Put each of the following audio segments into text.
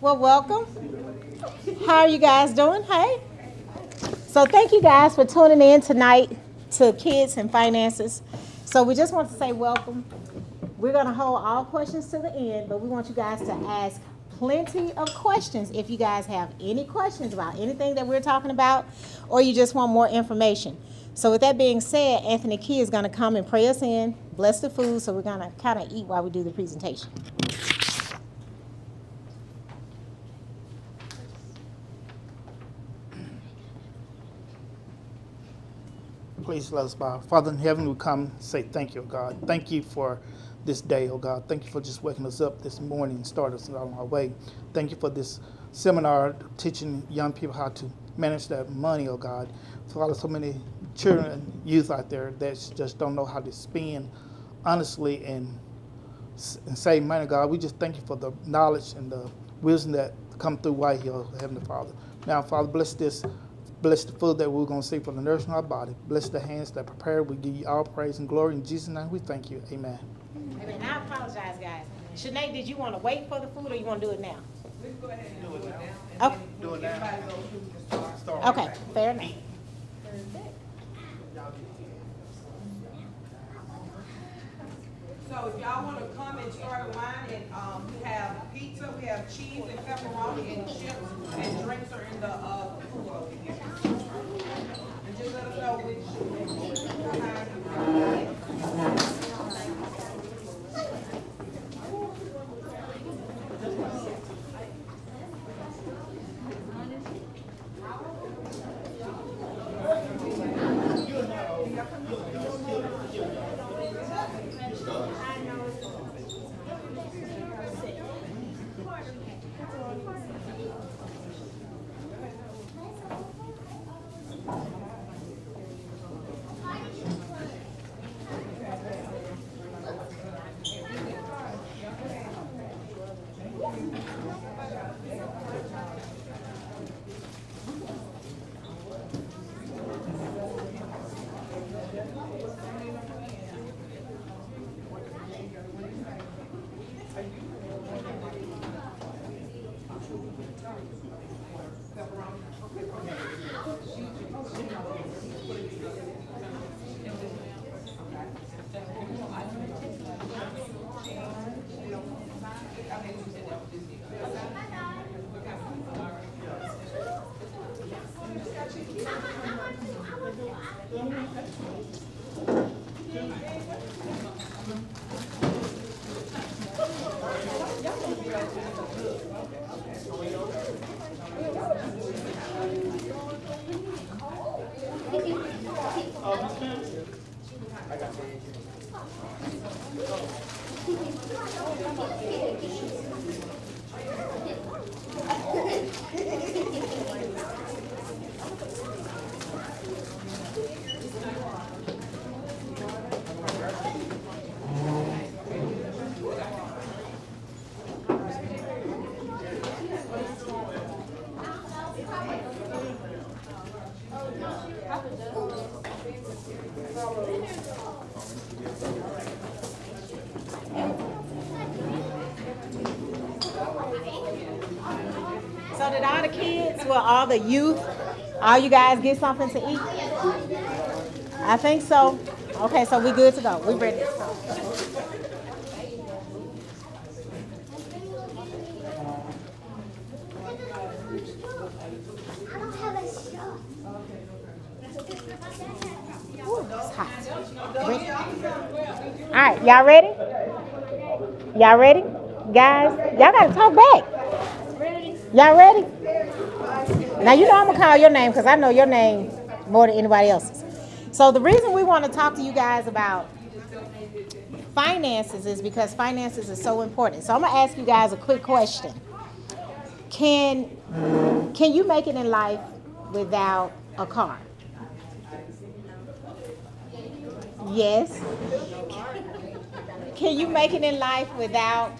Well, welcome. How are you guys doing? Hey. So thank you guys for tuning in tonight to Kids and Finances. So we just want to say welcome. We're going to hold all questions to the end, but we want you guys to ask plenty of questions if you guys have any questions about anything that we're talking about or you just want more information. So with that being said, Anthony Key is going to come and pray us in, bless the food, so we're going to kind of eat while we do the presentation. Please let us bow. Father in heaven, we come say thank you, God. Thank you for this day, oh God. Thank you for just waking us up this morning and start us on our way. Thank you for this seminar teaching young people how to manage their money, oh God. Father, so many children and youth out there that just don't know how to spend honestly and save money, God. We just thank you for the knowledge and the wisdom that come through White Hill, Heavenly Father. Now, Father, bless the food that we're going to see for the nourishing of our body. Bless the hands that prepare. We give you all praise and glory. In Jesus' name we thank you. Amen. Amen. I apologize, guys. Shanae, did you want to wait for the food or you want to do it now? We can go ahead and do it now. Okay. Do it now. Everybody knows who can start. Okay, fair enough. So if y'all want to come and start a line, and we have pizza, we have cheese and pepperoni and chips, and drinks are in the food over here. And just let us know which kind. So did all the kids, well, all the youth, all you guys get something to eat? I think so. Okay, so we good to go. We ready. Ooh, it's hot. Ready? All right, y'all ready? Y'all ready? Guys, y'all gotta talk back. Y'all ready? Now you know I'm gonna call your name because I know your name more than anybody else's. So the reason we want to talk to you guys about finances is because finances is so important. So I'm gonna ask you guys a quick question. Can you make it in life without a car? Yes. Can you make it in life without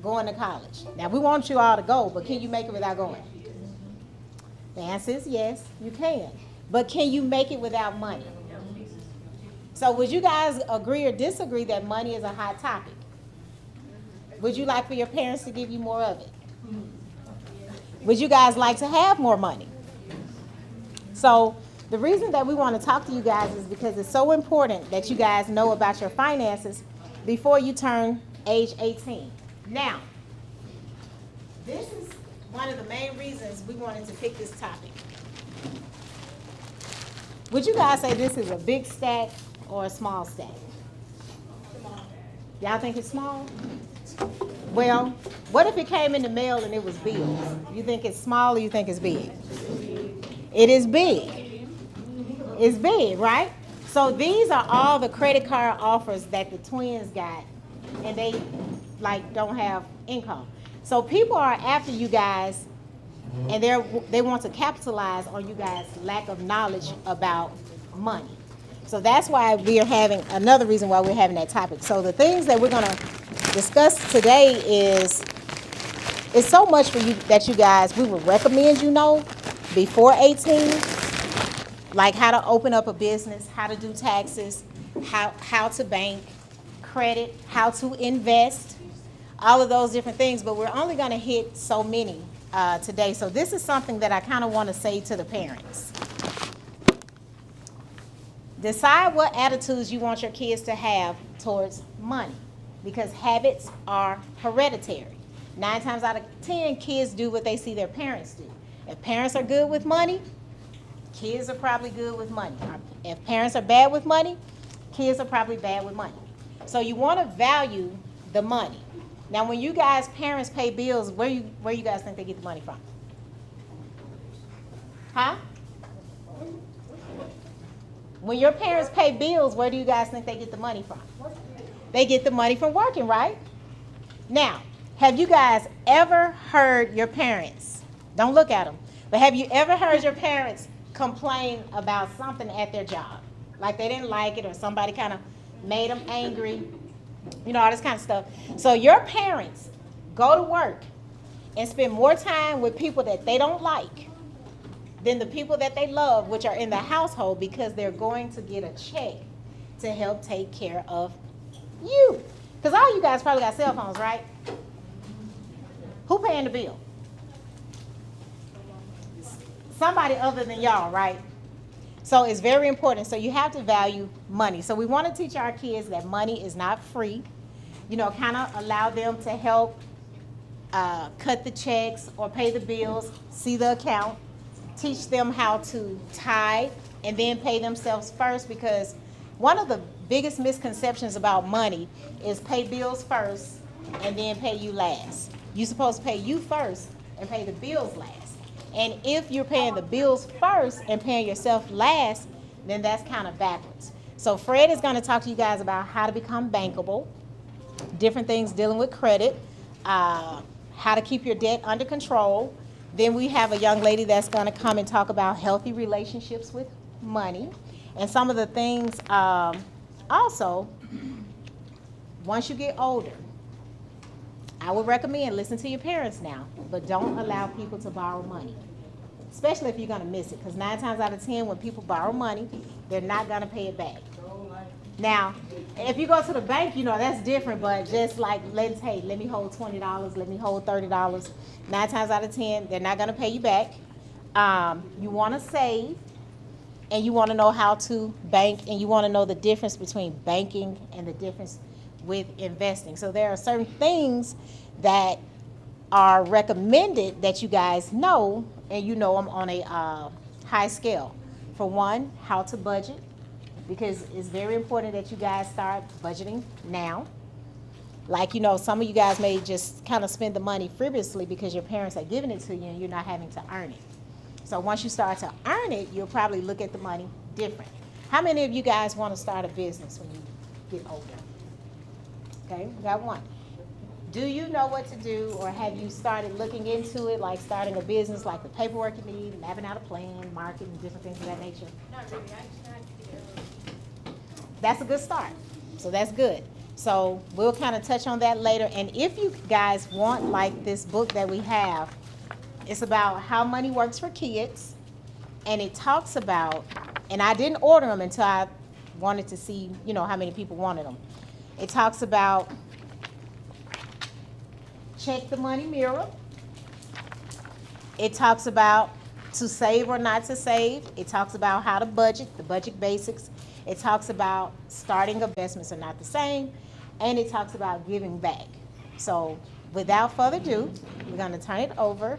going to college? Now we want you all to go, but can you make it without going? The answer is yes, you can. But can you make it without money? So would you guys agree or disagree that money is a hot topic? Would you like for your parents to give you more of it? Would you guys like to have more money? So the reason that we want to talk to you guys is because it's so important that you guys know about your finances before you turn age 18. Now, this is one of the main reasons we wanted to pick this topic. Would you guys say this is a big stack or a small stack? Y'all think it's small? Well, what if it came in the mail and it was bills? You think it's small or you think it's big? It is big. It's big, right? So these are all the credit card offers that the twins got, and they like don't have income. So people are after you guys, and they want to capitalize on you guys' lack of knowledge about money. So that's why we are having another reason why we're having that topic. So the things that we're going to discuss today is it's so much for you that you guys we would recommend you know before 18, like how to open up a business, how to do taxes, how to bank, credit, how to invest, all of those different things. But we're only going to hit so many today. So this is something that I kind of want to say to the parents. Decide what attitudes you want your kids to have towards money, because habits are hereditary. 9 times out of 10, kids do what they see their parents do. If parents are good with money, kids are probably good with money. If parents are bad with money, kids are probably bad with money. So you want to value the money. Now, when you guys parents pay bills, where you guys think they get the money from? Huh? When your parents pay bills, where do you guys think they get the money from? They get the money from working, right? Now, have you guys ever heard your parents, don't look at them, but have you ever heard your parents complain about something at their job? Like they didn't like it or somebody kind of made them angry, you know, all this kind of stuff. So your parents go to work and spend more time with people that they don't like than the people that they love, which are in the household, because they're going to get a check to help take care of you. Because all you guys probably got cell phones, right? Who paying the bill? Somebody other than y'all, right? So it's very important. So you have to value money. So we want to teach our kids that money is not free. You know, kind of allow them to help cut the checks or pay the bills, see the account. Teach them how to tithe and then pay themselves first, because one of the biggest misconceptions about money is pay bills first and then pay you last. You're supposed to pay you first and pay the bills last. And if you're paying the bills first and paying yourself last, then that's kind of backwards. So Fred is going to talk to you guys about how to become bankable, different things dealing with credit, how to keep your debt under control. Then we have a young lady that's going to come and talk about healthy relationships with money. And some of the things also, once you get older, I would recommend listen to your parents now, but don't allow people to borrow money, especially if you're going to miss it, because 9 times out of 10, when people borrow money, they're not going to pay it back. Now, if you go to the bank, you know, that's different, but just like, let me hold $20, let me hold $30. 9 times out of 10, they're not going to pay you back. You want to save, and you want to know how to bank, and you want to know the difference between banking and the difference with investing. So there are certain things that are recommended that you guys know, and you know them on a high scale. For one, how to budget, because it's very important that you guys start budgeting now. Like, you know, some of you guys may just kind of spend the money frivolously because your parents are giving it to you and you're not having to earn it. So once you start to earn it, you'll probably look at the money different. How many of you guys want to start a business when you get older? Okay, we got one. Do you know what to do, or have you started looking into it, like starting a business, like the paperwork you need, mapping out a plan, marketing, different things of that nature? Not really. I just tried to get it. That's a good start. So that's good. So we'll kind of touch on that later. And if you guys want, like this book that we have, it's about how money works for kids. And it talks about, and I didn't order them until I wanted to see, you know, how many people wanted them. It talks about check the money mirror, It talks about to save or not to save. It talks about how to budget, the budget basics. It talks about starting investments are not the same. And it talks about giving back. So without further ado, we're going to turn it over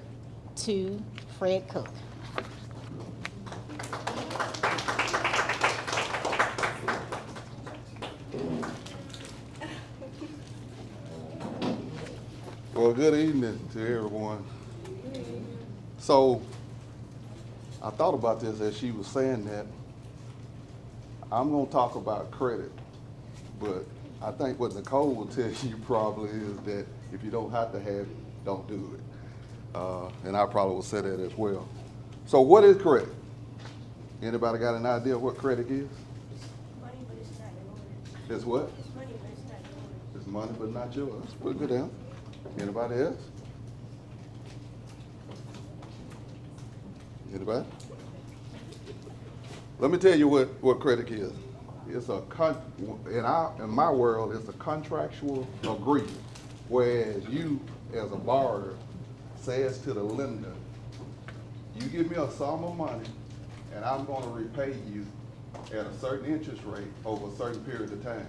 to Fred Cook. Well, good evening to everyone. So, I thought about this as she was saying that. I'm going to talk about credit, but I think what Nicole will tell you probably is that if you don't have to have it, don't do it. And I probably will say that as well. So, what is credit? Anybody got an idea of what credit is? Money, but it's not yours. It's what? It's money, but it's not yours. It's money, but not yours. That's pretty good answer. Anybody else? Anybody? Let me tell you what credit is. It's in my world, it's a contractual agreement, whereas you, as a borrower, says to the lender, you give me a sum of money, and I'm going to repay you at a certain interest rate over a certain period of time.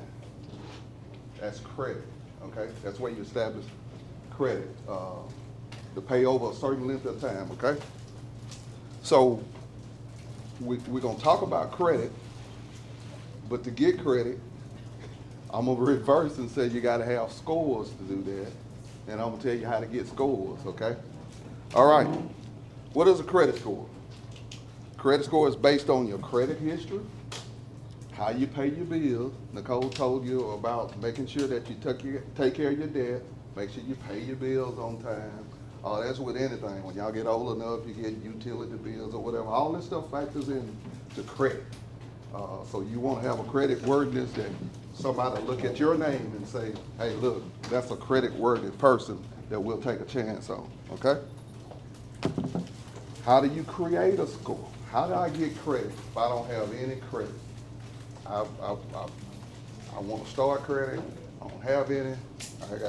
That's credit, okay? That's where you establish credit, to pay over a certain length of time, okay? So we're gonna talk about credit, but to get credit, I'm gonna reverse and say you gotta have scores to do that, and I'm gonna tell you how to get scores, okay? All right, what is a credit score? Credit score is based on your credit history, how you pay your bills. Nicole told you about making sure that you take care of your debt, make sure you pay your bills on time. That's with anything. When y'all get old enough, you get utility bills or whatever. All this stuff factors into credit. So you want to have a credit worthiness that somebody look at your name and say, hey, look, that's a credit worthy person that we'll take a chance on, okay? How do you create a score? How do I get credit if I don't have any credit? I want to start credit. I don't have any.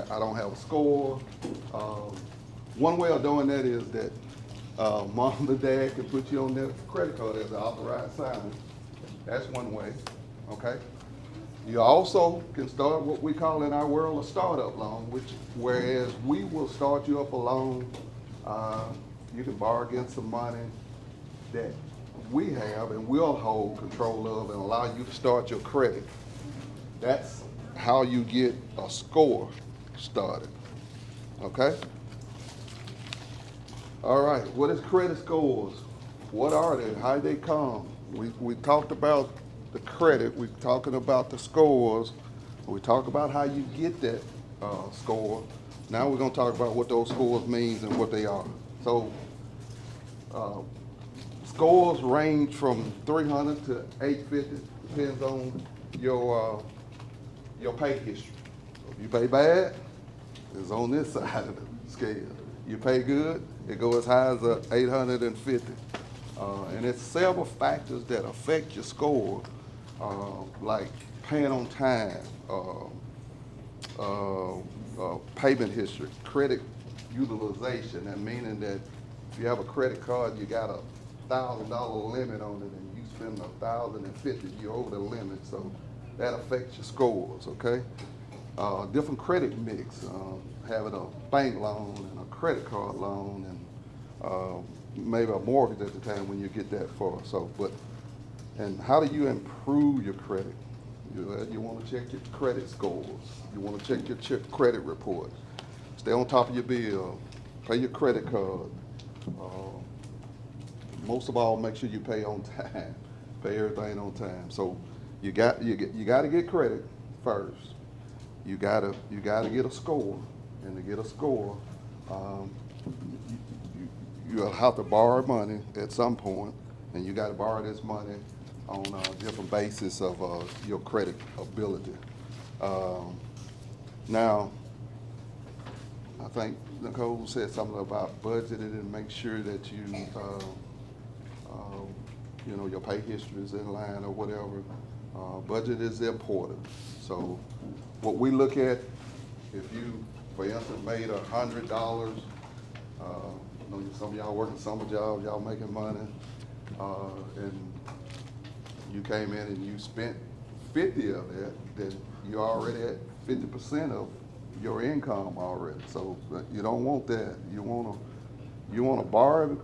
I don't have a score. One way of doing that is that mom and dad can put you on their credit card as an authorized signer. That's one way, okay? You also can start what we call in our world a startup loan, whereas we will start you up a loan. You can borrow against some money that we have and we'll hold control of and allow you to start your credit. That's how you get a score started, okay? All right, what is credit scores? What are they? How they come? We talked about the credit, we're talking about the scores, we talk about how you get that score. Now we're gonna talk about what those scores means and what they are. So, scores range from 300 to 850, depends on your pay history. So if you pay bad, it's on this side of the scale. You pay good, it goes as high as 850. And it's several factors that affect your score, like paying on time, payment history, credit utilization, that meaning that if you have a credit card, you got $1,000 limit on it and you spend $1,050, you're over the limit, so that affects your scores, okay? Different credit mix, having a bank loan and a credit card loan and maybe a mortgage at the time when you get that far. So, and how do you improve your credit? You want to check your credit scores. You want to check your credit report. Stay on top of your bill. Pay your credit card. Most of all, make sure you pay on time. Pay everything on time. So you got to get credit first. You gotta get a score, and to get a score, you'll have to borrow money at some point, and you got to borrow this money on a different basis of your credit ability. Now, I think Nicole said something about budgeting and make sure that you your pay history is in line or whatever. Budget is important. So what we look at, if you, for instance, made $100 know some of y'all working summer jobs, y'all making money, and you came in and you spent 50 of that, then you're already at 50% of your income already. So you don't want that. You wanna borrow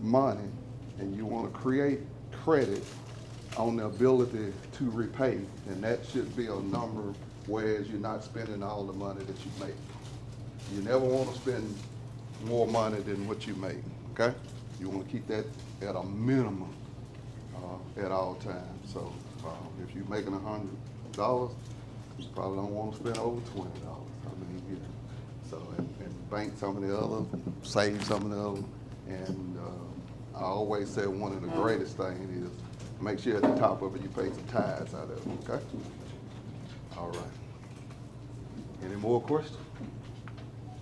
money and you wanna create credit on the ability to repay, and that should be a number whereas you're not spending all the money that you make. You never want to spend more money than what you make, okay? You want to keep that at a minimum at all times. So if you're making $100, you probably don't want to spend over $20. I mean, you know, so and bank some of the other, save some of the other, and I always say one of the greatest things is make sure at the top of it you pay some tithes out of it, okay? All right. Any more questions?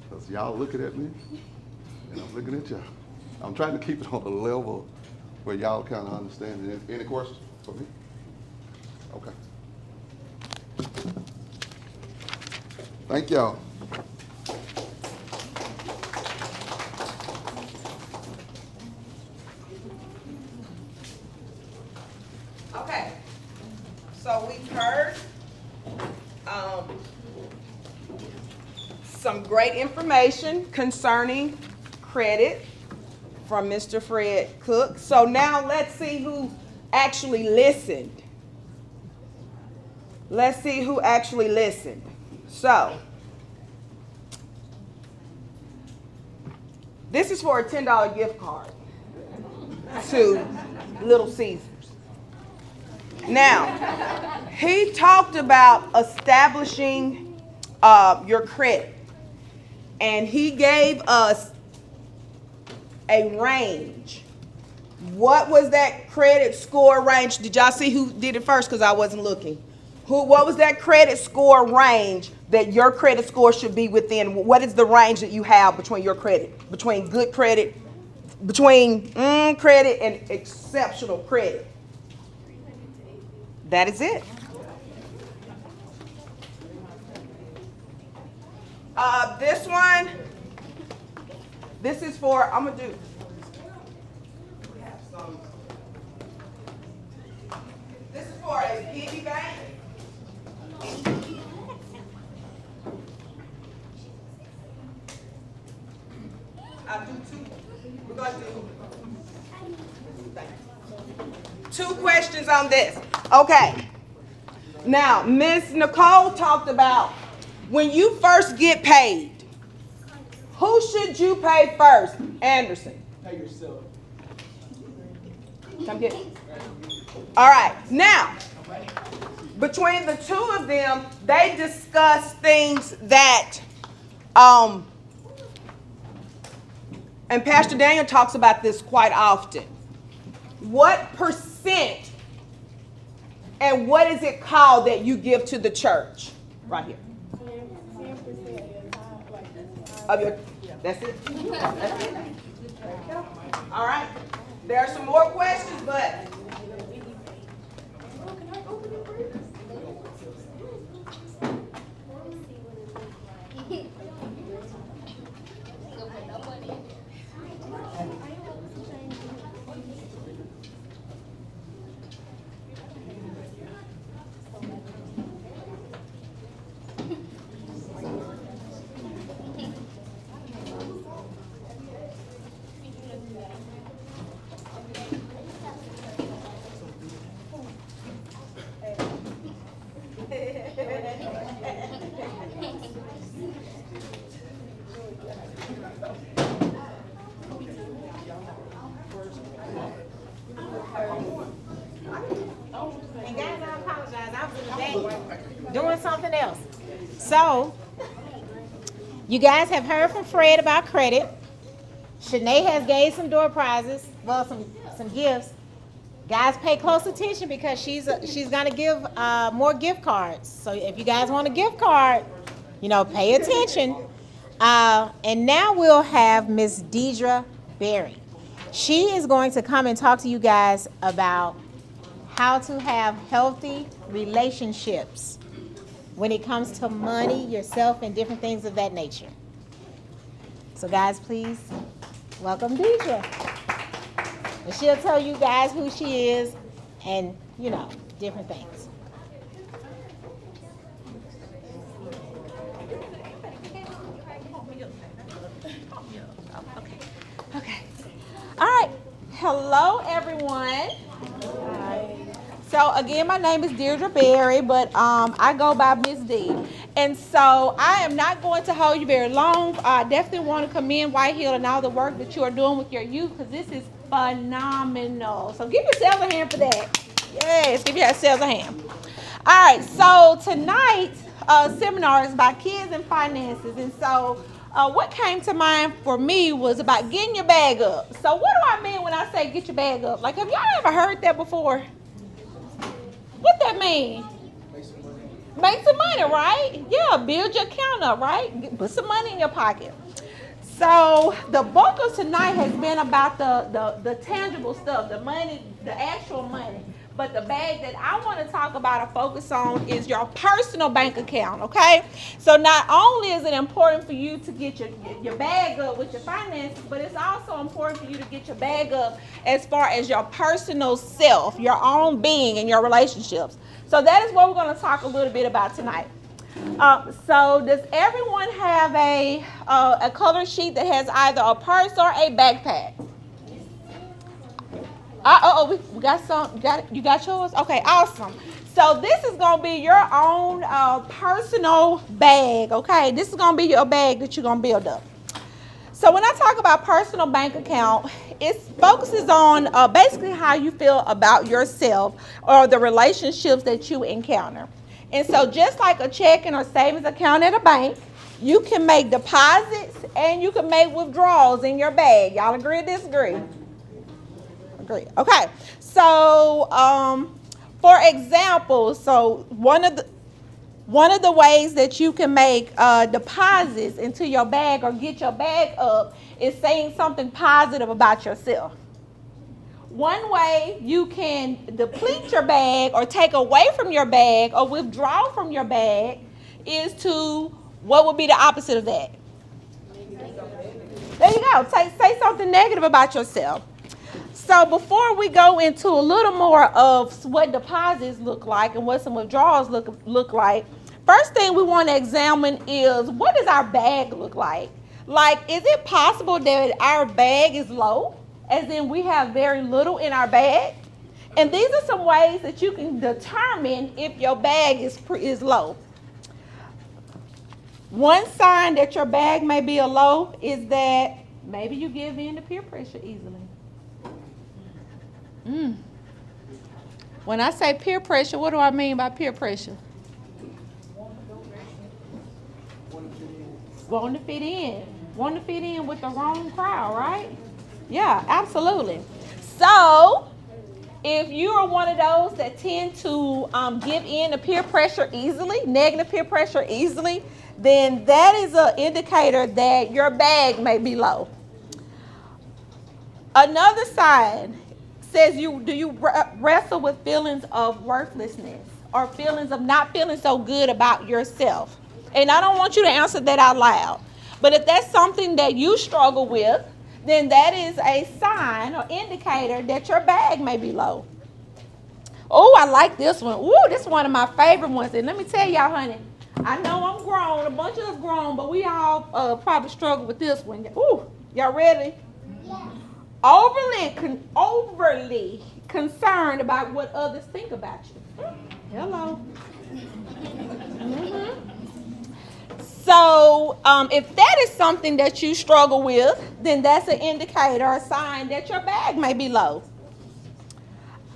Because y'all looking at me, and I'm looking at y'all. I'm trying to keep it on a level where y'all kind of understand it. Any questions for me? Okay. Thank y'all. Okay, so we've heard some great information concerning credit from Mr. Fred Cook. So now let's see who actually listened. Let's see who actually listened. So, this is for a $10 gift card to Little Caesars. Now, he talked about establishing your credit, and he gave us a range. What was that credit score range? Did y'all see who did it first? Because I wasn't looking. What was that credit score range that your credit score should be within? What is the range that you have between your credit, between good credit, between credit and exceptional credit? That is it. This one, this is for, I'm going to do. This is for a piggy bank. I'll do two. We're going to do 2 questions on this. Okay. Now, Ms. Nicole talked about when you first get paid, who should you pay first? Anderson. Pay yourself. Come get it. All right. Now, between the two of them, they discuss things that, and Pastor Daniel talks about this quite often. What percent and what is it called that you give to the church? Right here. 10% Of your, that's it? That's it. All right. There are some more questions, but And guys, I apologize. I was in the back doing something else. So, you guys have heard from Fred about credit. Shanae has gave some door prizes, well, some gifts. Guys, pay close attention because she's gonna give more gift cards. So if you guys want a gift card, pay attention. And now we'll have Miss Deidre Berry. She is going to come and talk to you guys about how to have healthy relationships when it comes to money, yourself, and different things of that nature. So guys, please Welcome, Deidre. And she'll tell you guys who she is and, different things. Okay. All right. Hello, everyone. So again, my name is Deirdre Berry, but I go by Miss D. And so I am not going to hold you very long. I definitely want to commend White Hill and all the work that you are doing with your youth, because this is phenomenal. So give yourselves a hand for that. Yes, give yourselves a hand. All right, so tonight's seminar is about kids and finances. And so what came to mind for me was about getting your bag up. So what do I mean when I say get your bag up? Like, have y'all ever heard that before? What that mean? Make some money, right? Yeah, build your account up, right? Put some money in your pocket. So the bulk of tonight has been about the tangible stuff, the money, the actual money. But the bag that I want to talk about or focus on is your personal bank account, okay? So not only is it important for you to get your bag up with your finances, but it's also important for you to get your bag up as far as your personal self, your own being and your relationships. So that is what we're going to talk a little bit about tonight. So does everyone have a color sheet that has either a purse or a backpack? We got some. You got yours? Okay, awesome. So this is going to be your own personal bag, okay? This is going to be your bag that you're going to build up. So when I talk about personal bank account, it focuses on basically how you feel about yourself or the relationships that you encounter. And so just like a checking or savings account at a bank, you can make deposits and you can make withdrawals in your bag. Y'all agree or disagree? Agree. Okay. So, for example, so one of the ways that you can make deposits into your bag or get your bag up is saying something positive about yourself. One way you can deplete your bag or take away from your bag or withdraw from your bag is to, what would be the opposite of that? There you go. Say something negative about yourself. So before we go into a little more of what deposits look like and what some withdrawals look like, first thing we want to examine is, what does our bag look like? Like, is it possible that our bag is low, as in we have very little in our bag? And these are some ways that you can determine if your bag is low. One sign that your bag may be a low is that maybe you give in to peer pressure easily. When I say peer pressure, what do I mean by peer pressure? Want to fit in. Want to fit in with the wrong crowd, right? Yeah, absolutely. So, if you are one of those that tend to give in to peer pressure easily, negative peer pressure easily, then that is an indicator that your bag may be low. Another sign says, do you wrestle with feelings of worthlessness or feelings of not feeling so good about yourself? And I don't want you to answer that out loud. But if that's something that you struggle with, then that is a sign or indicator that your bag may be low. Oh, I like this one. Ooh, this is one of my favorite ones. And let me tell y'all, honey, I know I'm grown. A bunch of us grown, but we all probably struggle with this one. Ooh, y'all ready? Yeah. Overly concerned about what others think about you. Hello. So if that is something that you struggle with, then that's an indicator, a sign that your bag may be low.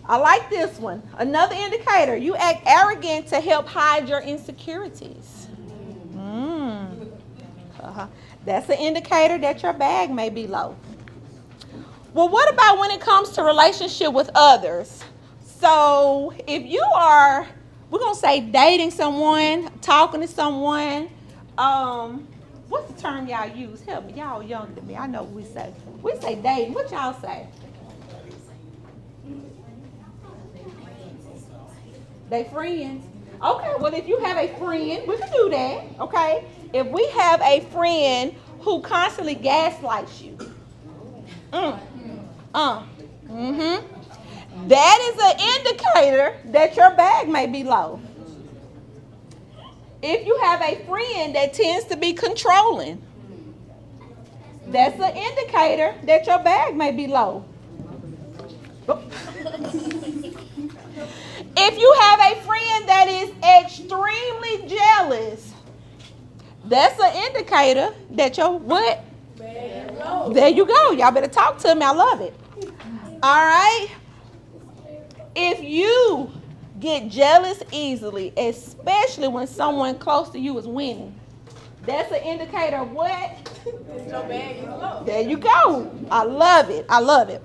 I like this one. Another indicator, you act arrogant to help hide your insecurities. That's an indicator that your bag may be low. Well, what about when it comes to relationship with others? So if you are, we're going to say dating someone, talking to someone, what's the term y'all use? Help me. Y'all younger than me. I know what we say. We say dating. What y'all say? They friends. Okay, well, if you have a friend, we can do that, okay? If we have a friend who constantly gaslights you, That is an indicator that your bag may be low. If you have a friend that tends to be controlling, that's an indicator that your bag may be low. If you have a friend that is extremely jealous, that's an indicator that your what? There you go. Y'all better talk to me. I love it. All right. If you get jealous easily, especially when someone close to you is winning, that's an indicator of what? There you go. I love it. I love it.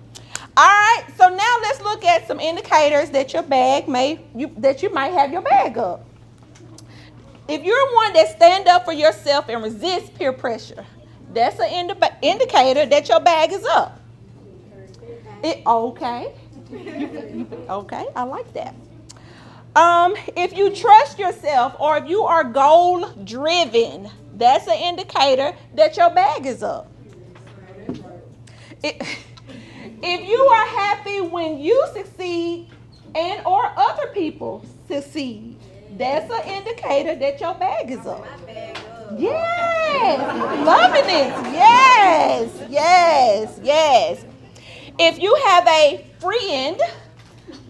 All right. So now let's look at some indicators that your bag that you might have your bag up. If you're one that stand up for yourself and resist peer pressure, that's an indicator that your bag is up. Okay. Okay, I like that. If you trust yourself or if you are goal driven, that's an indicator that your bag is up. If you are happy when you succeed and or other people succeed, that's an indicator that your bag is up. Yes, loving it. Yes, yes, yes. If you have a friend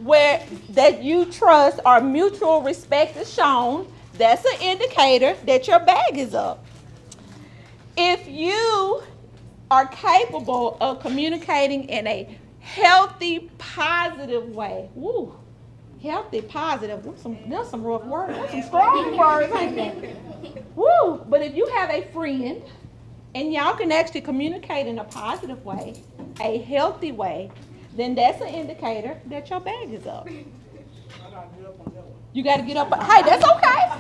where that you trust or mutual respect is shown, that's an indicator that your bag is up. If you are capable of communicating in a healthy, positive way, woo, healthy, positive, there's some rough words, there's some strong words, ain't there? Woo, but if you have a friend and y'all can actually communicate in a positive way, a healthy way, then that's an indicator that your bag is up. You got to get up. Hey, that's okay.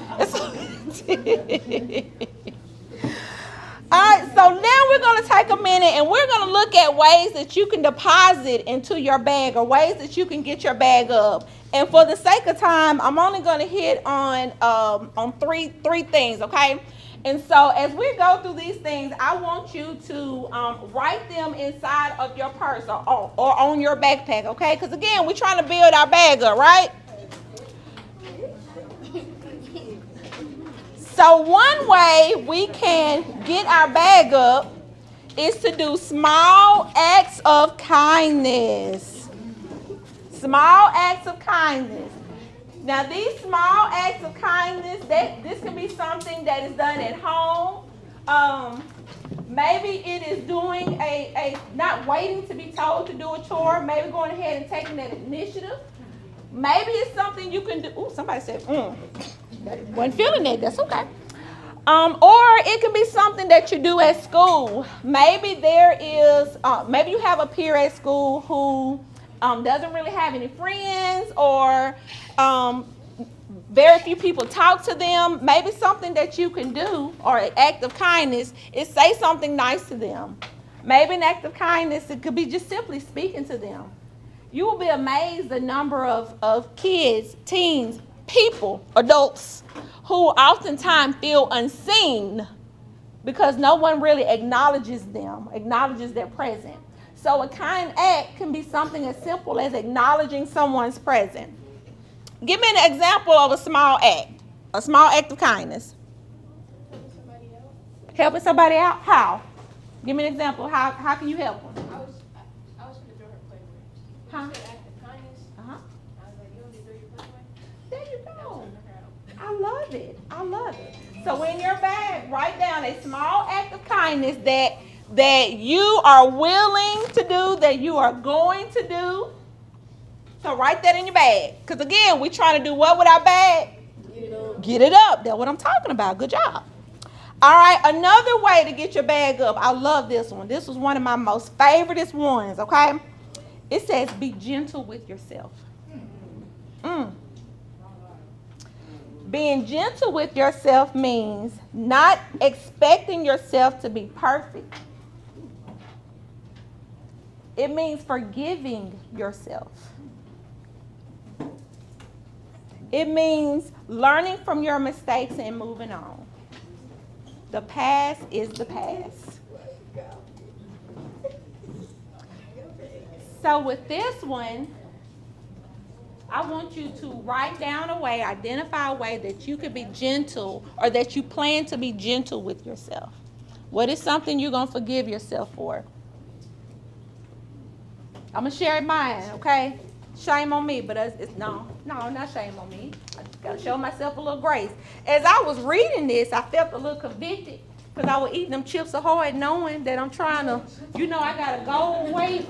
All right, so now we're going to take a minute and we're going to look at ways that you can deposit into your bag or ways that you can get your bag up. And for the sake of time, I'm only going to hit on three things, okay? And so as we go through these things, I want you to write them inside of your purse or on your backpack, okay? Because again, we're trying to build our bag up, right? So one way we can get our bag up is to do small acts of kindness. Small acts of kindness. Now, these small acts of kindness, this can be something that is done at home. Maybe it is doing not waiting to be told to do a chore. Maybe going ahead and taking that initiative. Maybe it's something you can do. Ooh, somebody said, wasn't feeling that. That's okay. Or it can be something that you do at school. Maybe there is, maybe you have a peer at school who doesn't really have any friends or very few people talk to them. Maybe something that you can do or an act of kindness is say something nice to them. Maybe an act of kindness, it could be just simply speaking to them. You will be amazed the number of kids, teens, people, adults who oftentimes feel unseen because no one really acknowledges them, acknowledges their presence. So a kind act can be something as simple as acknowledging someone's presence. Give me an example of a small act of kindness. Helping somebody out? How? Give me an example. How can you help them? I was going to do her playground. Huh? She said act of kindness. Uh-huh. I was like, you want me to do your playground? There you That go. was her out. I love it. I love it. So in your bag, write down a small act of kindness that you are willing to do, that you are going to do. So write that in your bag. Because again, we're trying to do what with our bag? Get it up. That's what I'm talking about. Good job. All right, another way to get your bag up. I love this one. This was one of my most favorite ones, okay? It says, be gentle with yourself. Being gentle with yourself means not expecting yourself to be perfect. It means forgiving yourself. It means learning from your mistakes and moving on. The past is the past. So with this one, I want you to write down a way, identify a way that you could be gentle or that you plan to be gentle with yourself. What is something you're going to forgive yourself for? I'm going to share mine, okay? Shame on me, but it's no, not shame on me. I just got to show myself a little grace. As I was reading this, I felt a little convicted because I was eating them Chips Ahoy knowing that I'm trying to, I got a goal weight.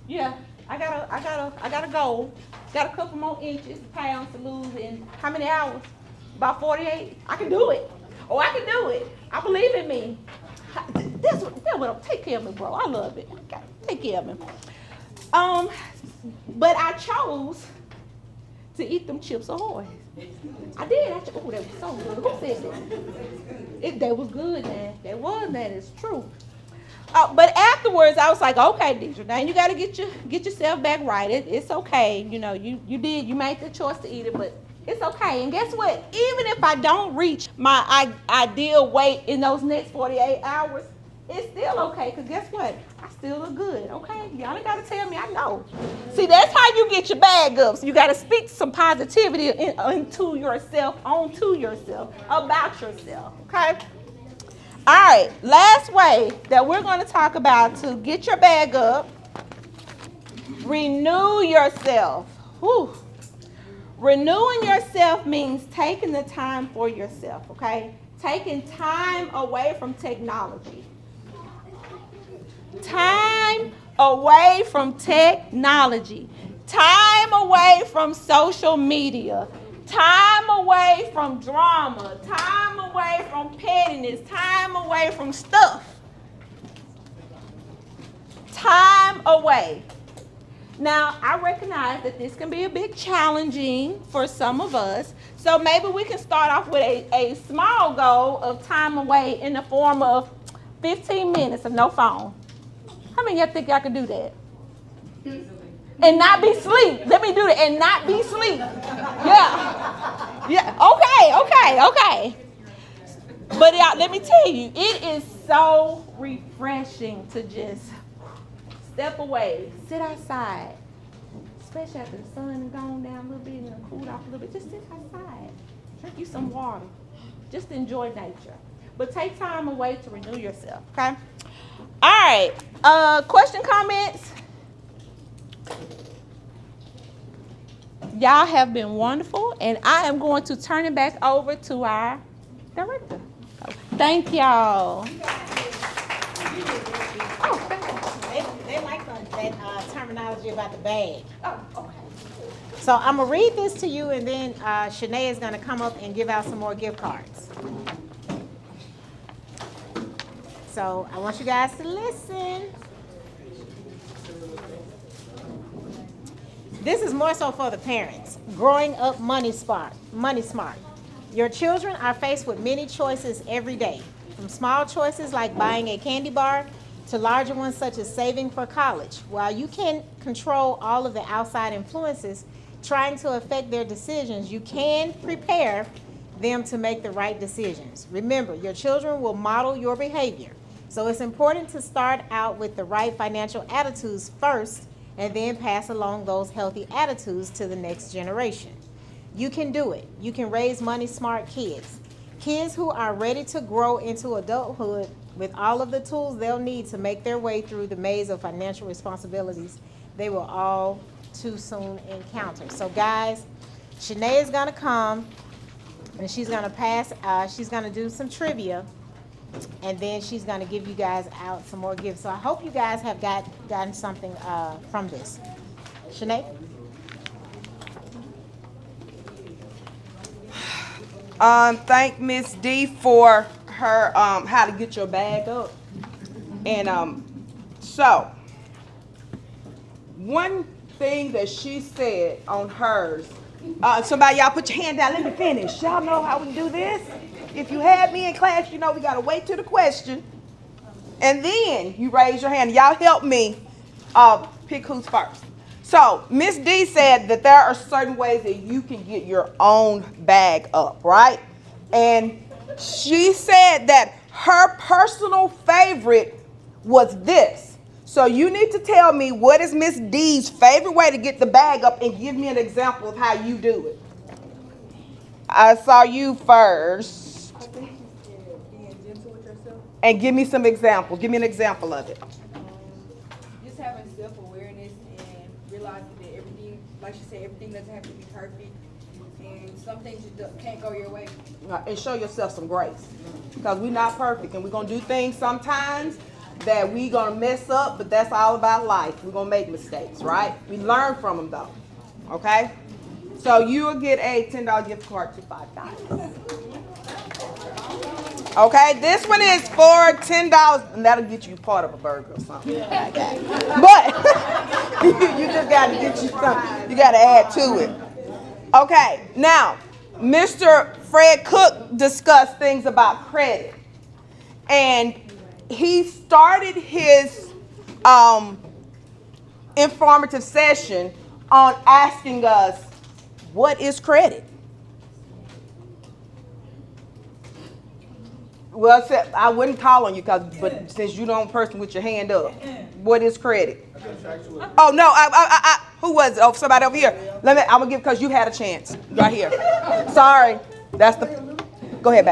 Yeah, I got a goal. Got a couple more inches, pounds to lose in how many hours? About 48. I can do it. Oh, I can do it. I believe in me. That's what take care of me, bro. I love it. Take care of me. But I chose to eat them Chips Ahoy. I did. Oh, that was so good. Who said that? That was good, man. That was, man. It's true. But afterwards, I was like, okay, Deidre, now you got to get yourself back right. It's okay. You made the choice to eat it, but it's okay. And guess what? Even if I don't reach my ideal weight in those next 48 hours, it's still okay. Because guess what? I still look good, okay? Y'all ain't got to tell me. I know. See, that's how you get your bag up. So you got to speak some positivity onto yourself, about yourself, okay? All right, last way that we're going to talk about to get your bag up, renew yourself. Whew. Renewing yourself means taking the time for yourself, okay? Taking time away from technology. Time away from technology. Time away from social media. Time away from drama, time away from pettiness, time away from stuff. Time away. Now, I recognize that this can be a bit challenging for some of us, so maybe we can start off with a small goal of time away in the form of 15 minutes of no phone. How many of y'all think y'all can do that? And not be asleep. Let me do that. And not be asleep. Yeah. Okay. But let me tell you, it is so refreshing to just step away, sit outside, especially after the sun has gone down a little bit and cooled off a little bit. Just sit outside, drink you some water, just enjoy nature. But take time away to renew yourself, okay? All right, question, comments? Y'all have been wonderful, and I am going to turn it back over to our director. Thank y'all. Oh, thank you. They like that terminology about the bag. Oh, okay. So I'm going to read this to you, and then Shanae is going to come up and give out some more gift cards. So I want you guys to listen. This is more so for the parents. Growing up money smart. Your children are faced with many choices every day, from small choices like buying a candy bar to larger ones such as saving for college. While you can't control all of the outside influences trying to affect their decisions, you can prepare them to make the right decisions. Remember, your children will model your behavior. So it's important to start out with the right financial attitudes first and then pass along those healthy attitudes to the next generation. You can do it. You can raise money smart kids. Kids who are ready to grow into adulthood with all of the tools they'll need to make their way through the maze of financial responsibilities they will all too soon encounter. So guys, Shanae is gonna come and she's gonna she's gonna do some trivia, and then she's going to give you guys out some more gifts. So I hope you guys have gotten something from this. Shanae? Thank Miss D for her how to get your bag up. And so one thing that she said on hers, somebody, y'all put your hand down, let me finish. Y'all know how we do this? If you had me in class, you know we gotta wait till the question, and then you raise your hand. Y'all help me pick who's first. So Miss D said that there are certain ways that you can get your own bag up, right? And she said that her personal favorite was this. So you need to tell me what is Miss D's favorite way to get the bag up and give me an example of how you do it. I saw you first. I think she said being gentle with yourself. And give me some examples. Give me an example of it. Just having self-awareness and realizing that everything, like she said, everything doesn't have to be perfect. And some things can't go your way. And show yourself some grace. Because we're not perfect and we're going to do things sometimes that we're going to mess up, but that's all about life. We're going to make mistakes, right? We learn from them though. Okay? So you'll get a $10 gift card to Five Guys. Okay, this one is for $10, and that'll get you part of a burger or something. But you just got to get you something. You got to add to it. Okay, now, Mr. Fred Cook discussed things about credit. And he started his informative session on asking us, what is credit? Well, I wouldn't call on you, but since you're the only person with your hand up, what is credit? Oh no, who was it? Oh, somebody over here. I'm gonna give because you had a chance right here. Sorry, that's the. Go ahead,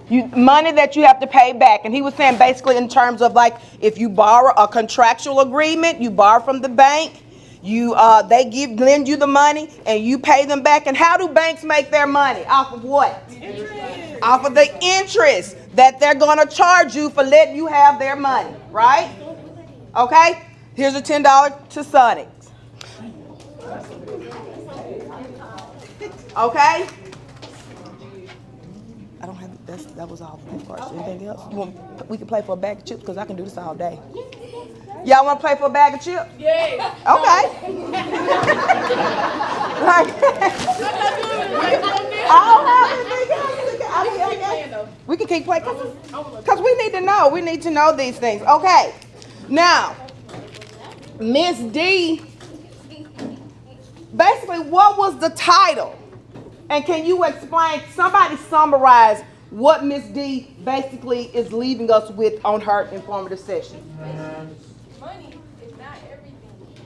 baby. Money that you have to pay back, and he was saying basically in terms of like if you borrow a contractual agreement, you borrow from the bank. They lend you the money and you pay them back. And how do banks make their money? Off of what? Interest. Off of the interest that they're going to charge you for letting you have their money, right? Okay? Here's a $10 to Sonic. Okay? I don't have that was all the cards. Anything else? We can play for a bag of chips because I can do this all day. Y'all want to play for a bag of chips? Yeah. Okay. We can keep playing because we need to know. We need to know these things. Okay. Now, Miss D, basically, what was the title? And can you explain, somebody summarize what Miss D basically is leaving us with on her informative session? Money is not everything.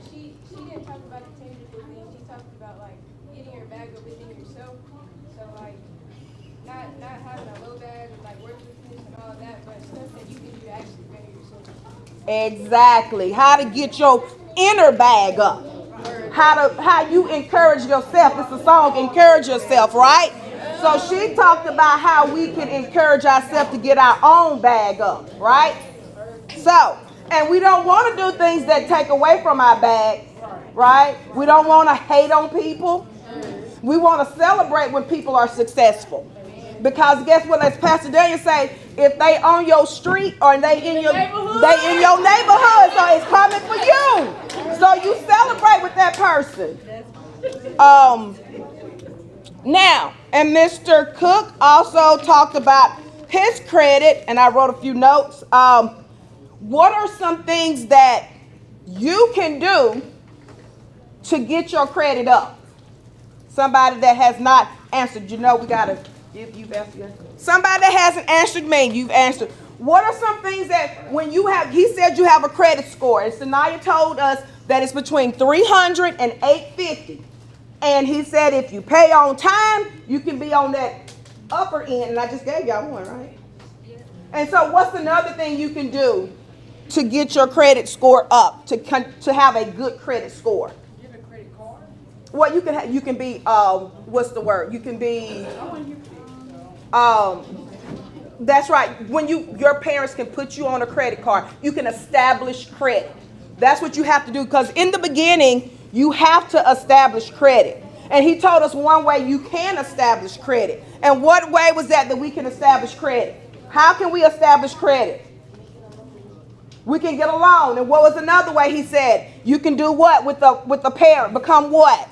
She didn't talk about the tangible things. She talked about like getting your bag up within yourself. So like not having a low bag of like worthlessness and all of that, but stuff that you can do to actually better yourself. Exactly. How to get your inner bag up. How you encourage yourself. It's a song, Encourage Yourself, right? So she talked about how we can encourage ourselves to get our own bag up, right? So, and we don't want to do things that take away from our bag, right? We don't want to hate on people. We want to celebrate when people are successful. Because guess what, as Pastor Daniel say, if they on your street or they in your neighborhood, so it's coming for you. So you celebrate with that person. Now, and Mr. Cook also talked about his credit, and I wrote a few notes. What are some things that you can do to get your credit up? Somebody that has not answered, we gotta. You've answered. Somebody that hasn't answered me, you've answered. What are some things that when you have, he said you have a credit score, and Sanaya told us that it's between 300 and 850. And he said if you pay on time, you can be on that upper end, and I just gave y'all one, right? Yeah. And so what's another thing you can do to get your credit score up, to have a good credit score? You have a credit card? Well, you can be, what's the word? You can be, that's right. When your parents can put you on a credit card, you can establish credit. That's what you have to do, because in the beginning, you have to establish credit. And he told us one way you can establish credit. And what way was that we can establish credit? How can we establish credit? We can get a loan. And what was another way he said? You can do what with the parent? Become what?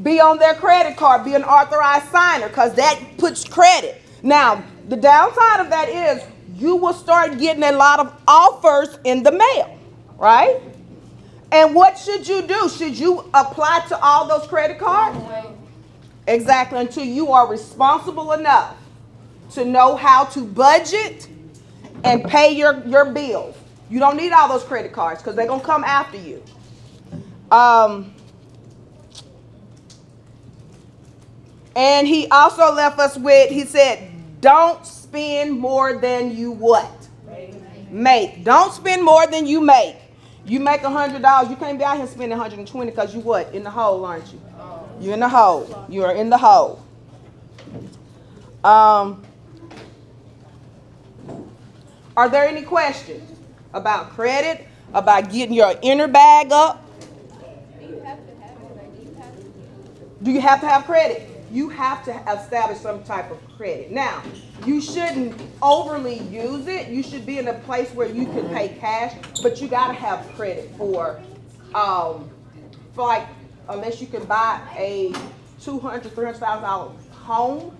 Be on their credit card. Be an authorized signer, because that puts credit. Now, the downside of that is you will start getting a lot of offers in the mail, right? And what should you do? Should you apply to all those credit cards? Exactly, until you are responsible enough to know how to budget and pay your bills. You don't need all those credit cards because they're going to come after you. And he also left us with, he said, don't spend more than you what? Make. Don't spend more than you make. You make $100, you can't be out here spending $120 because you what? In the hole, aren't you? You're in the hole. You are in the hole. Are there any questions about credit, about getting your inner bag up? Do you have to have it? Like, Do you have to have credit? You have to establish some type of credit. Now, you shouldn't overly use it. You should be in a place where you can pay cash, but you got to have credit for like, unless you can buy a $200,000, $300,000 home,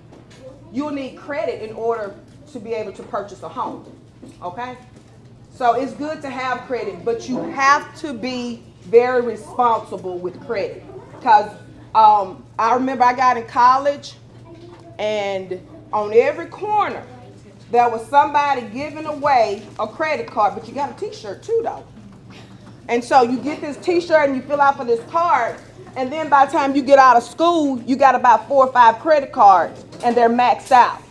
you'll need credit in order to be able to purchase a home. Okay? So it's good to have credit, but you have to be very responsible with credit. Because I remember I got in college, and on every corner, there was somebody giving away a credit card, but you got a t-shirt too, though. And so you get this t-shirt and you fill out for this card, and then by the time you get out of school, you got about 4 or 5 credit cards, and they're maxed out.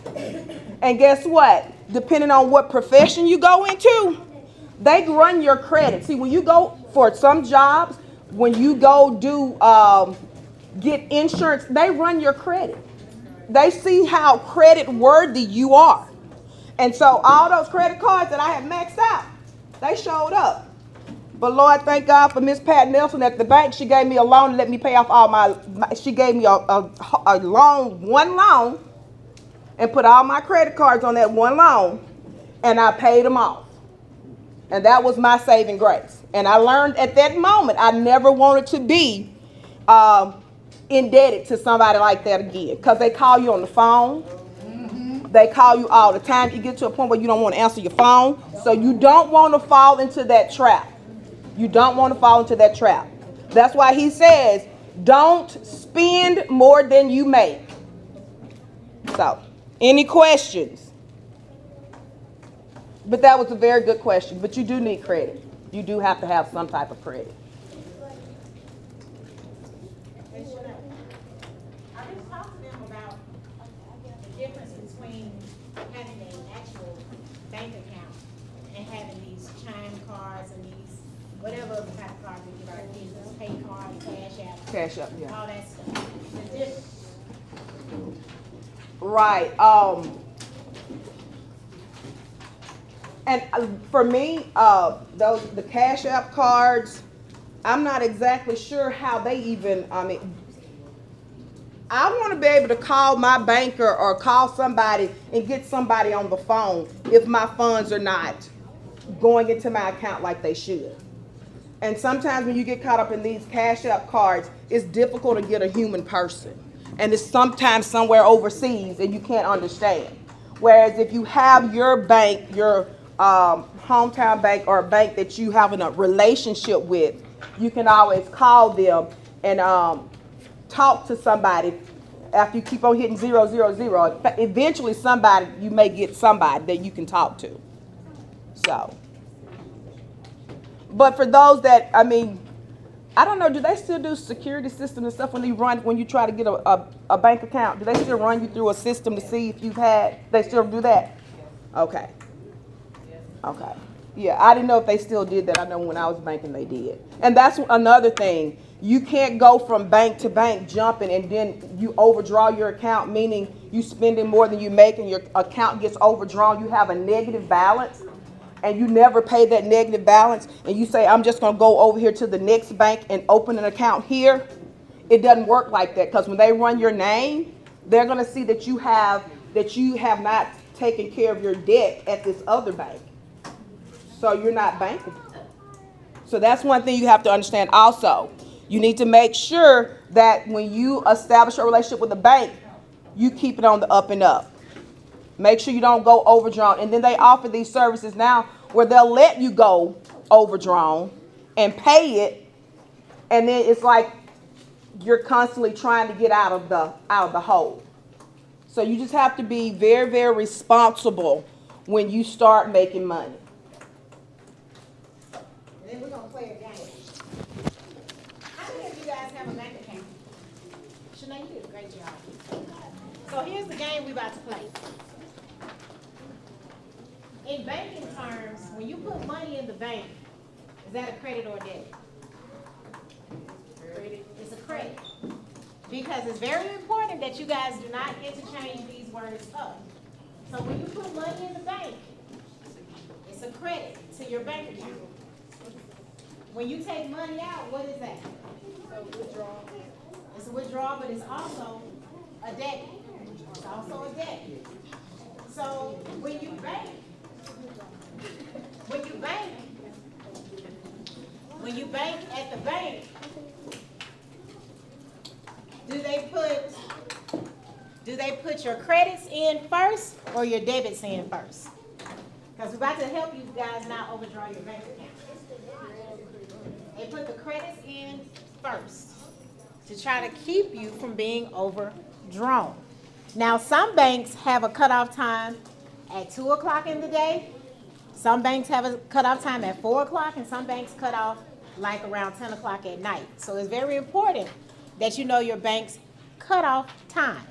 And guess what? Depending on what profession you go into, they run your credit. See, when you go for some jobs, when you go do get insurance, they run your credit. They see how credit worthy you are. And so all those credit cards that I had maxed out, they showed up. But Lord, thank God for Miss Pat Nelson at the bank. She gave me a loan to let me pay off all she gave me a loan, one loan, and put all my credit cards on that one loan, and I paid them off. And that was my saving grace. And I learned at that moment I never wanted to be indebted to somebody like that again, because they call you on the phone. They call you all the time. You get to a point where you don't want to answer your phone. So you don't want to fall into that trap. You don't want to fall into that trap. That's why he says, don't spend more than you make. So, any questions? But that was a very good question. But you do need credit. You do have to have some type of credit. I just talked to them about the difference between having an actual bank account and having these chime cards and these whatever other type of cards we give our kids, pay cards, Cash up, yeah. all that stuff. The difference. Right. And for me, the Cash App cards, I'm not exactly sure how they even, I want to be able to call my banker or call somebody and get somebody on the phone if my funds are not going into my account like they should. And sometimes when you get caught up in these Cash App cards, it's difficult to get a human person. And it's sometimes somewhere overseas and you can't understand. Whereas if you have your bank, your hometown bank or a bank that you have a relationship with, you can always call them and talk to somebody. After you keep on hitting 000, eventually you may get somebody that you can talk to. So, but for those that, I don't know, do they still do security systems and stuff when you try to get a bank account? Do they still run you through a system to see if they still do that? Okay. Okay. Yeah, I didn't know if they still did that. I know when I was banking they did. And that's another thing. You can't go from bank to bank jumping and then you overdraw your account, meaning you spending more than you make and your account gets overdrawn. You have a negative balance and you never pay that negative balance. And you say, I'm just going to go over here to the next bank and open an account here. It doesn't work like that, because when they run your name, they're going to see that you have not taken care of your debt at this other bank. So you're not bankable. So that's one thing you have to understand also. You need to make sure that when you establish a relationship with a bank, you keep it on the up and up. Make sure you don't go overdrawn. And then they offer these services now where they'll let you go overdrawn and pay it. And then it's like you're constantly trying to get out of the hole. So you just have to be very, very responsible when you start making money. And then we're gonna play a game. How many of you guys have a bank account? Shanae, you did a great job. So here's the game we about to play. In banking terms, when you put money in the bank, is that a credit or a debit? Credit. It's a credit. Because it's very important that you guys do not interchange these words up. So when you put money in the bank, it's a credit to your bank account. When you take money out, what is that? Withdrawal. It's a withdrawal, but it's also a debit. It's also a debt. So when you bank at the bank, do they put your credits in first or your debits in first? Because we're about to help you guys not overdraw your bank account. They put the credits in first to try to keep you from being overdrawn. Now, some banks have a cutoff time at 2 o'clock in the day. Some banks have a cutoff time at 4 o'clock, and some banks cut off like around 10 o'clock at night. So it's very important that you know your bank's cutoff time.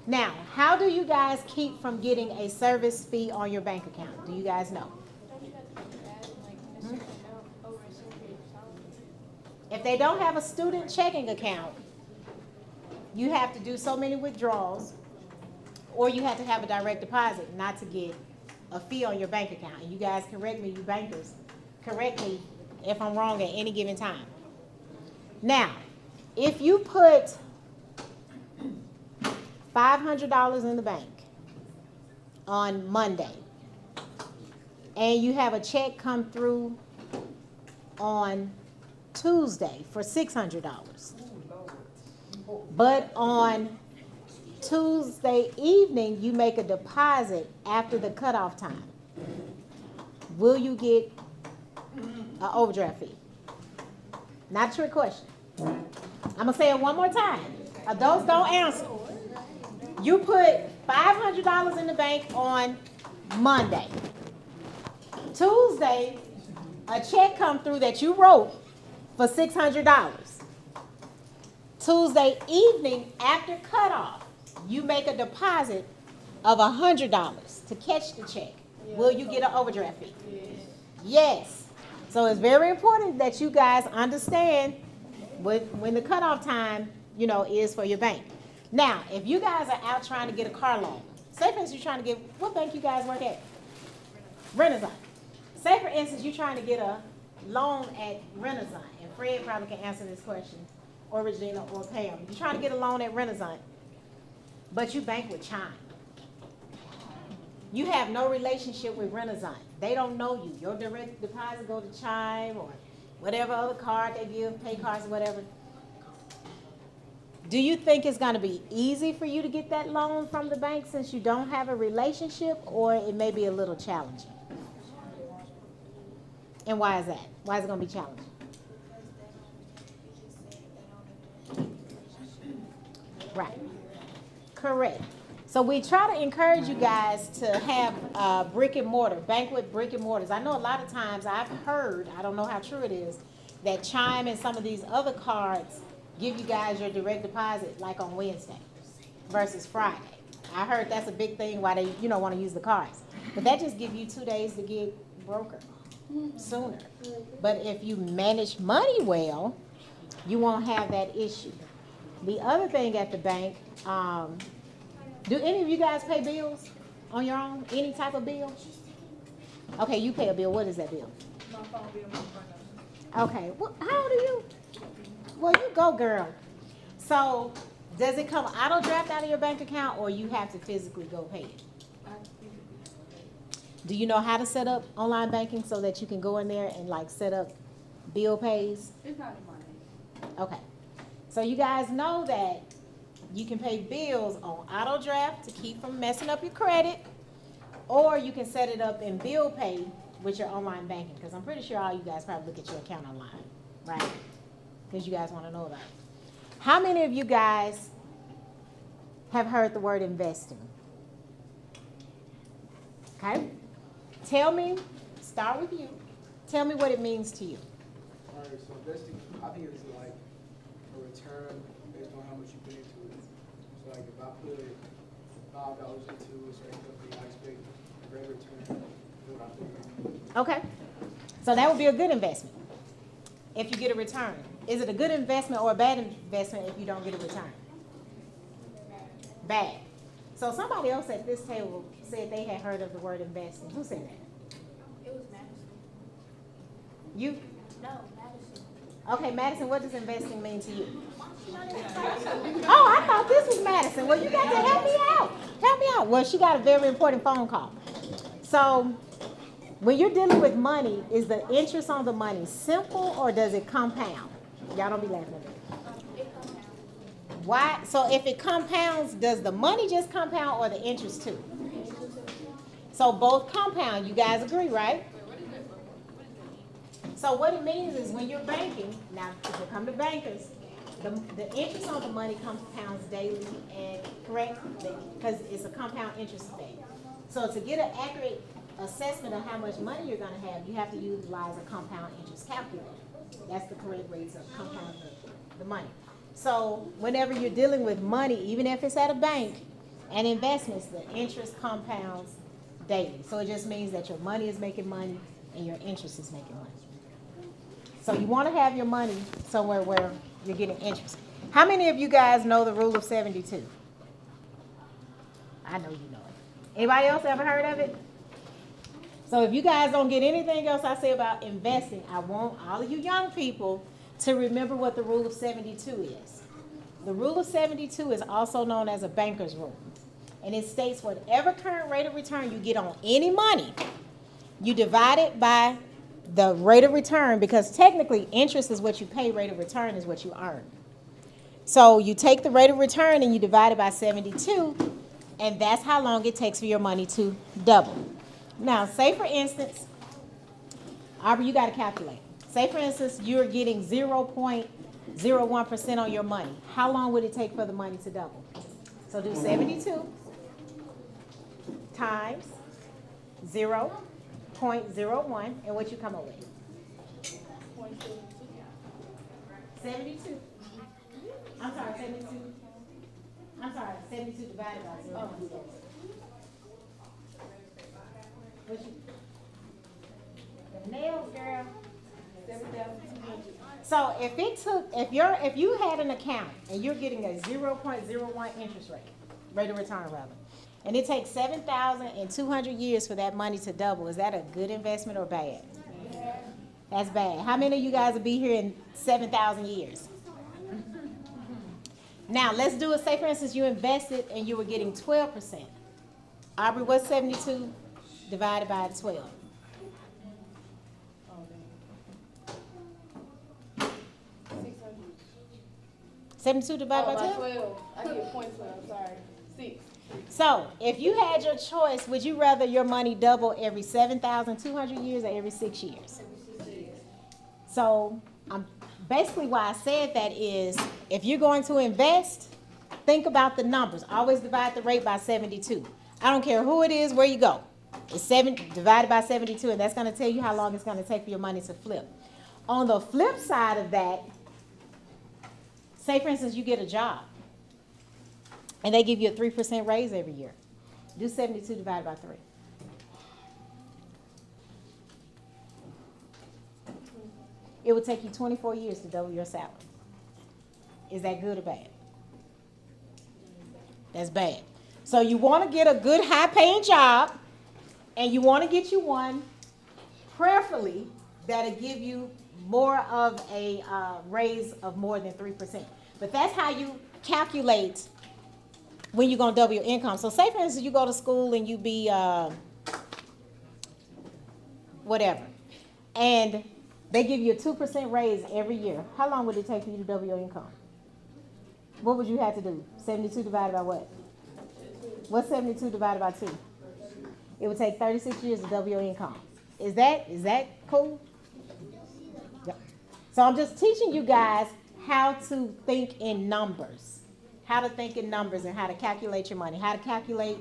Now, how do you guys keep from getting a service fee on your bank account? Do you guys know? Don't you have to put that like a certain amount over a certain period of time? If they don't have a student checking account, you have to do so many withdrawals, or you have to have a direct deposit not to get a fee on your bank account. And you guys correct me, you bankers, correct me if I'm wrong at any given time. Now, if you put $500 in the bank on Monday, and you have a check come through on Tuesday for $600, but on Tuesday evening you make a deposit after the cutoff time, will you get an overdraft fee? Not a trick question. I'm gonna say it one more time. Adults don't answer. You put $500 in the bank on Monday. Tuesday, a check come through that you wrote for $600. Tuesday evening after cutoff, you make a deposit of $100 to catch the check. Will you get an overdraft fee? Yes. So it's very important that you guys understand when the cutoff time, is for your bank. Now, if you guys are out trying to get a car loan, say for instance you're trying to get, what bank you guys work at? Renaissance. Say for instance you're trying to get a loan at Renaissance, and Fred probably can answer this question, or Regina, or Pam. You're trying to get a loan at Renaissance, but you bank with Chime. You have no relationship with Renaissance. They don't know you. Your direct deposit go to Chime or whatever other card they give, pay cards or whatever. Do you think it's going to be easy for you to get that loan from the bank since you don't have a relationship, or it may be a little challenging? And why is that? Why is it going to be challenging? Right. Correct. So we try to encourage you guys to have brick and mortar, bank with brick and mortars. I know a lot of times I've heard, I don't know how true it is, that Chime and some of these other cards give you guys your direct deposit like on Wednesday versus Friday. I heard that's a big thing why they want to use the cards. But that just gives you 2 days to get broker sooner. But if you manage money well, you won't have that issue. The other thing at the bank, do any of you guys pay bills on your own? Any type of bill? Okay, you pay a bill. What is that bill? My phone bill, my phone. Okay, well, how old are you? Well, you go, girl. So, does it come auto draft out of your bank account, or you have to physically go pay it? Do you know how to set up online banking so that you can go in there and set up bill pays? It's not in my name. Okay. So you guys know that you can pay bills on auto draft to keep from messing up your credit, or you can set it up in bill pay with your online banking, because I'm pretty sure all you guys probably look at your account online, right? Because you guys want to know about it. How many of you guys have heard the word investing? Okay? Tell me, start with you. Tell me what it means to you. All right, so investing, I think it's like a return based on how much you put into it. So like if I put $5 into a certain company, I expect a great return than what I put in. Okay? So that would be a good investment if you get a return. Is it a good investment or a bad investment if you don't get a return? Bad. So somebody else at this table said they had heard of the word investing. Who said that? It was Madison. You? No, Madison. Okay, Madison, what does investing mean to you? Oh, I thought this was Madison. Well, you got to help me out. Help me out. Well, she got a very important phone call. So, when you're dealing with money, is the interest on the money simple or does it compound? Y'all don't be laughing at me. It comes out. Why? So, if it compounds, does the money just compound or the interest too? So, both compound. You guys agree, right? So what it means is when you're banking, now if you come to bankers, the interest on the money compounds daily and correct, because it's a compound interest thing. So to get an accurate assessment of how much money you're gonna have, you have to utilize a compound interest calculator. That's the correct way to compound the money. So whenever you're dealing with money, even if it's at a bank and investments, the interest compounds daily. So it just means that your money is making money and your interest is making money. So you want to have your money somewhere where you're getting interest. How many of you guys know the rule of 72? I know you know it. Anybody else ever heard of it? So if you guys don't get anything else I say about investing, I want all of you young people to remember what the rule of 72 is. The rule of 72 is also known as a banker's rule. And it states whatever current rate of return you get on any money, you divide it by the rate of return, because technically interest is what you pay, rate of return is what you earn. So you take the rate of return and you divide it by 72, and that's how long it takes for your money to double. Now, say for instance, Aubrey, you got to calculate. Say for instance, you're getting 0.01% on your money. How long would it take for the money to double? So do 72 times 0.01, and what you come up with? 72. I'm sorry, 72. I'm sorry, 72 divided by 0. What you? The nails, girl. 7,200. So if you had an account and you're getting a 0.01 interest rate of return rather, and it takes 7,200 years for that money to double, is that a good investment or bad? That's bad. How many of you guys will be here in 7,000 years? Now, let's do it. Say, for instance, you invested and you were getting 12%. Aubrey, what's 72 divided by 12? 72 divided by 12? 12. I get 0.12, sorry. 6. So, if you had your choice, would you rather your money double every 7,200 years or every 6 years? So, basically why I said that is, if you're going to invest, think about the numbers. Always divide the rate by 72. I don't care who it is, where you go. It's 7 divided by 72, and that's going to tell you how long it's going to take for your money to flip. On the flip side of that, say for instance you get a job, and they give you a 3% raise every year. Do 72 divided by 3. It would take you 24 years to double your salary. Is that good or bad? That's bad. So you want to get a good high-paying job, and you want to get you one, prayerfully, that'll give you more of a raise of more than 3%. But that's how you calculate when you're going to double your income. So say, for instance, you go to school and you be whatever, and they give you a 2% raise every year. How long would it take for you to double your income? What would you have to do? 72 divided by what? What's 72 divided by 2? It would take 36 years to double your income. Is that cool? Yep. So I'm just teaching you guys how to think in numbers. How to think in numbers and how to calculate your money. How to calculate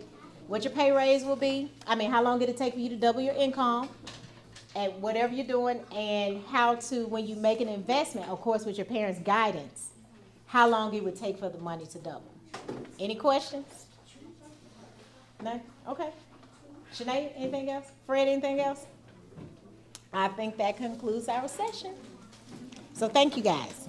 what your pay raise will be. I mean, how long it'll take for you to double your income at whatever you're doing, and how to, when you make an investment, of course, with your parents' guidance, how long it would take for the money to double. Any questions? No? Okay. Sinead, anything else? Fred, anything else? I think that concludes our session. So thank you, guys.